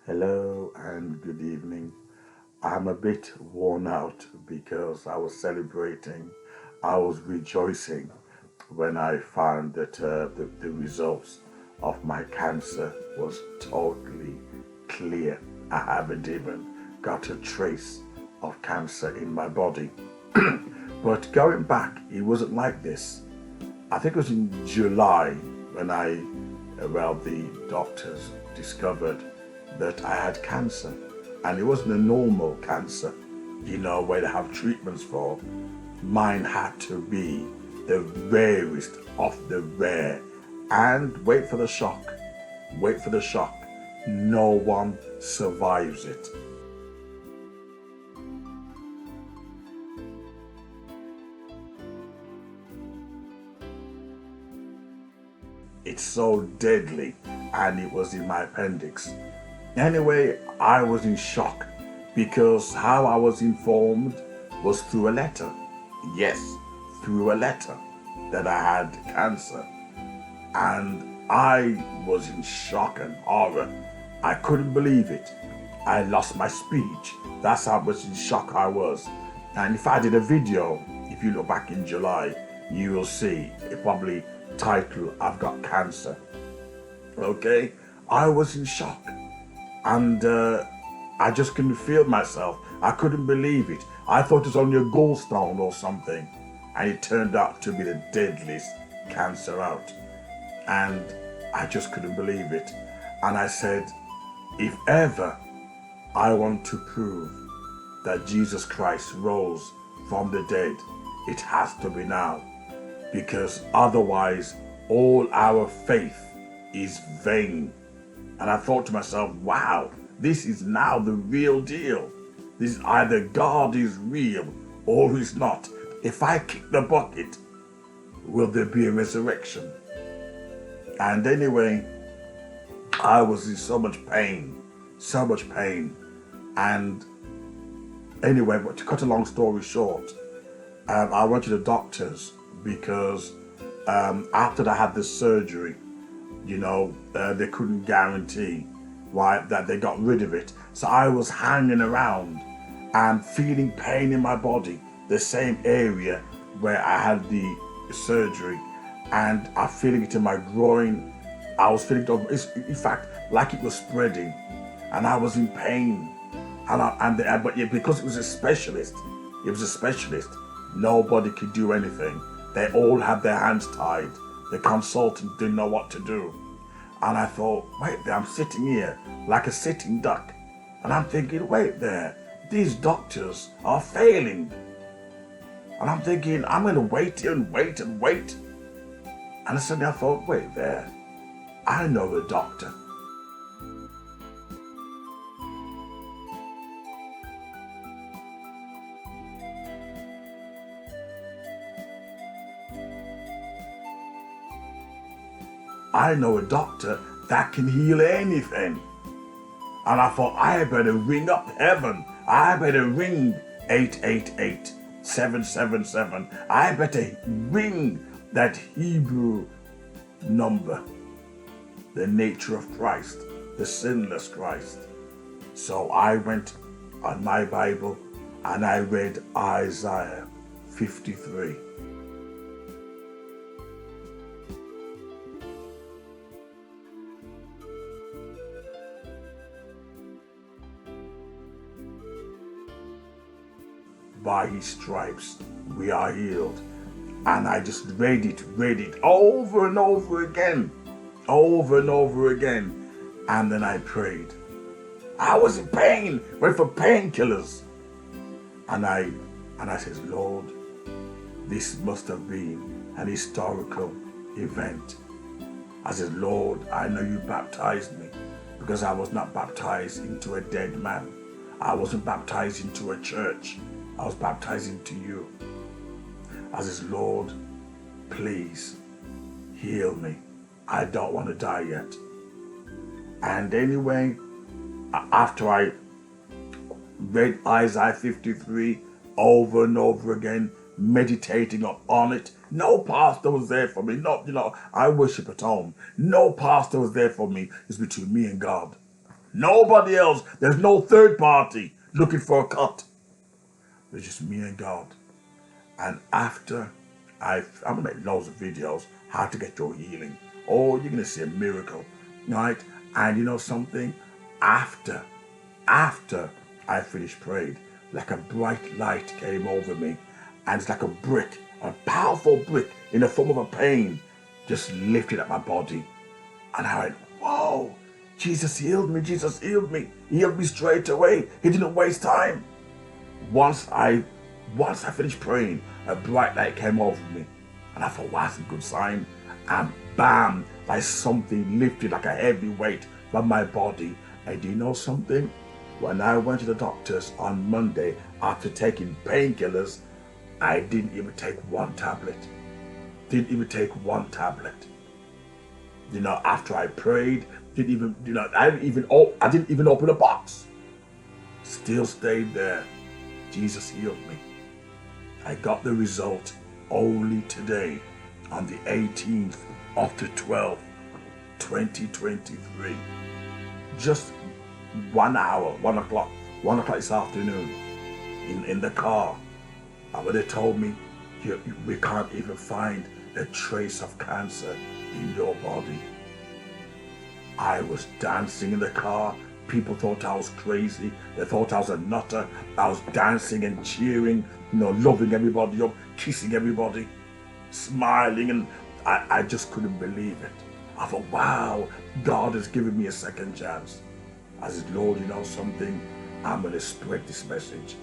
Hello and good evening. I'm a bit worn out because I was celebrating, I was rejoicing when I found that the results of my cancer was totally clear. I haven't even got a trace of cancer in my body. But going back, it wasn't like this. I think it was in July when the doctors discovered that I had cancer. And it wasn't a normal cancer, where they have treatments for. Mine had to be the rarest of the rare. And wait for the shock. No one survives it. It's so deadly, and it was in my appendix. Anyway, I was in shock because how I was informed was through a letter. Yes, through a letter that I had cancer. And I was in shock and horror. I couldn't believe it. I lost my speech. That's how much in shock I was. And if I did a video, if you look back in July, you will see it probably titled I've got cancer. Okay? I was in shock. And I just couldn't feel myself. I couldn't believe it. I thought it was only a gallstone or something. And it turned out to be the deadliest cancer out. And I just couldn't believe it. And I said, if ever I want to prove that Jesus Christ rose from the dead, it has to be now. Because otherwise, all our faith is vain. And I thought to myself, wow, this is now the real deal. This is either God is real or he's not. If I kick the bucket, will there be a resurrection? And anyway, I was in so much pain. And anyway, but to cut a long story short, I went to the doctors because after I had this surgery, they couldn't guarantee why that they got rid of it. So I was hanging around and feeling pain in my body, the same area where I had the surgery, and I'm feeling it in my groin. I was feeling it, in fact, like it was spreading, and I was in pain. But yeah, because it was a specialist, nobody could do anything. They all had their hands tied. The consultant didn't know what to do. And I thought, wait there, I'm sitting here like a sitting duck. And I'm thinking, wait there, these doctors are failing. And I'm thinking, I'm going to wait here and wait and wait. And suddenly I thought, wait there, I know a doctor. I know a doctor that can heal anything. And I thought, I better ring up heaven. I better ring 888-777. I better ring that Hebrew number, the nature of Christ, the sinless Christ. So I went on my Bible and I read Isaiah 53. By his stripes we are healed. And I just read it over and over again. And then I prayed. I was in pain, went for painkillers. And I said, Lord, this must have been an historical event. I said, Lord, I know you baptized me because I was not baptized into a dead man. I wasn't baptized into a church. I was baptized into you. I said, Lord, please heal me. I don't want to die yet. And anyway, after I read Isaiah 53 over and over again, meditating on it, no pastor was there for me. No, I worship at home. No pastor was there for me. It's between me and God. Nobody else. There's no third party looking for a cut. It's just me and God. And after I'm gonna make loads of videos how to get your healing. Oh, you're gonna see a miracle, right? And you know something? After I finished praying, like a bright light came over me, and it's like a brick, a powerful brick in the form of a pain, just lifted at my body. And I went, whoa, Jesus healed me, Jesus healed me. He healed me straight away. He didn't waste time. Once I finished praying, a bright light came over me. And I thought, wow, that's a good sign. And bam, like something lifted like a heavy weight from my body. And do you know something? When I went to the doctors on Monday after taking painkillers, I didn't even take one tablet. Didn't even take one tablet. You know, after I prayed, I didn't even open a box. Still stayed there. Jesus healed me. I got the result only today, on the 18th of the 12th, 2023. Just 1 hour, 1 o'clock this afternoon, in the car. And when they told me, we can't even find a trace of cancer in your body. I was dancing in the car. People thought I was crazy. They thought I was a nutter. I was dancing and cheering, loving everybody up, kissing everybody, smiling, and I just couldn't believe it. I thought, wow, God has given me a second chance. I said, Lord, you know something? I'm going to spread this message.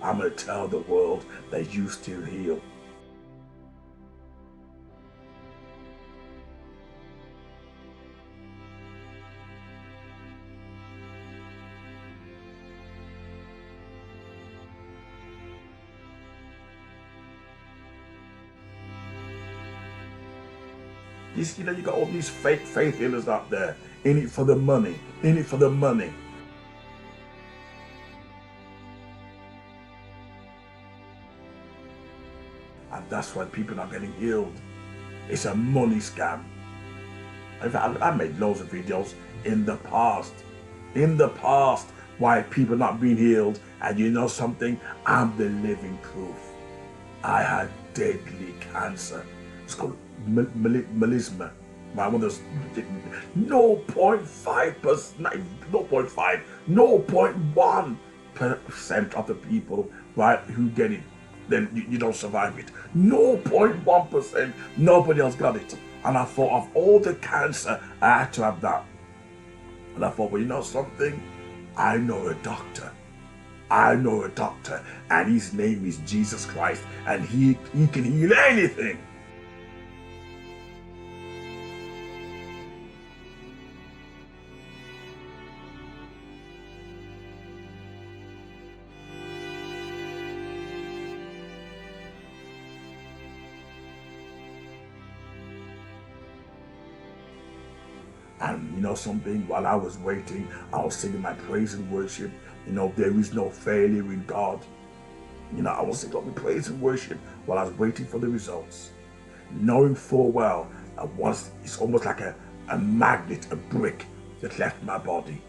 I'm going to tell the world that you still heal. You got all these fake faith healers out there, in it for the money, in it for the money. And that's why people are getting healed. It's a money scam. I made loads of videos in the past, why people not being healed. And you know something? I'm the living proof. I had deadly cancer. It's called melisma. My mother's 0.1% of the people, right, who get it, then you don't survive it. 0.1%, nobody else got it. And I thought, of all the cancer, I had to have that. And I thought, well, you know something? I know a doctor, and his name is Jesus Christ, and he can heal anything. And you know something, while I was waiting, I was singing my praise and worship. There is no failure in God. I was singing my praise and worship while I was waiting for the results. Knowing full well, it's almost like a magnet, a brick that left my body.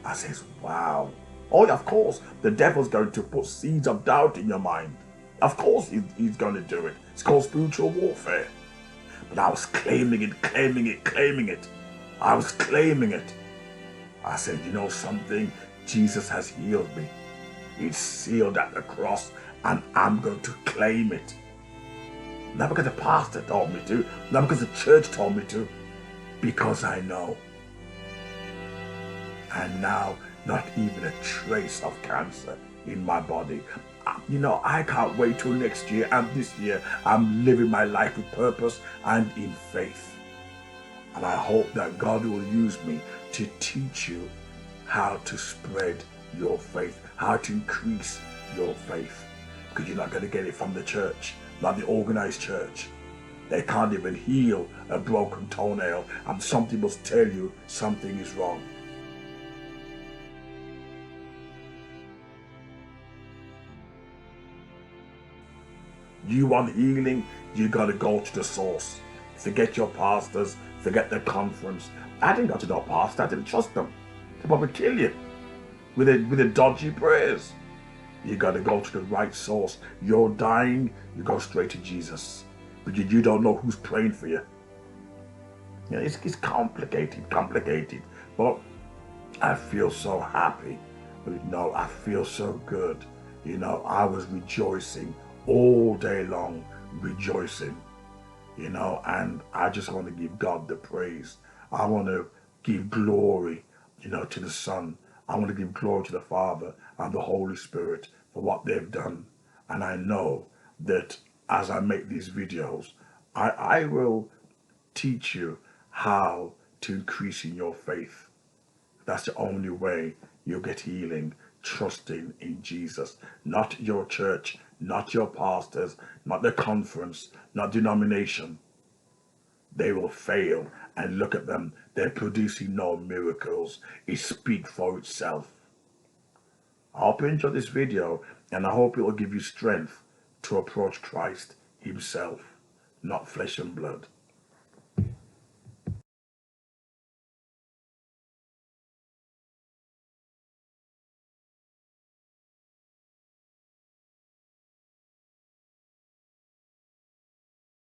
I says, wow. Oh, of course, the devil's going to put seeds of doubt in your mind. Of course he's going to do it. It's called spiritual warfare. But I was claiming it. I was claiming it. I said, you know something? Jesus has healed me. It's sealed at the cross, and I'm going to claim it. Not because the pastor told me to, not because the church told me to, because I know. And now, not even a trace of cancer in my body. I can't wait till next year, and this year I'm living my life with purpose and in faith. And I hope that God will use me to teach you how to spread your faith, how to increase your faith. Because you're not going to get it from the church, not the organized church. They can't even heal a broken toenail, and something must tell you something is wrong. You want healing, you got to go to the source. Forget your pastors, forget the conference. I didn't go to no pastor, I didn't trust them. They'll probably kill you with a dodgy prayers. You got to go to the right source. You're dying, you go straight to Jesus. But you don't know who's praying for you. You know, it's complicated. But I feel so happy. You know, I feel so good. You know, I was rejoicing all day long, rejoicing. You know, and I just want to give God the praise. I want to give glory, you know, to the Son. I want to give glory to the Father and the Holy Spirit for what they've done. And I know that as I make these videos, I will teach you how to increase in your faith. That's the only way you'll get healing, trusting in Jesus. Not your church, not your pastors, not the conference, not denomination. They will fail, and look at them. They're producing no miracles. It speaks for itself. I hope you enjoyed this video, and I hope it will give you strength to approach Christ himself, not flesh and blood.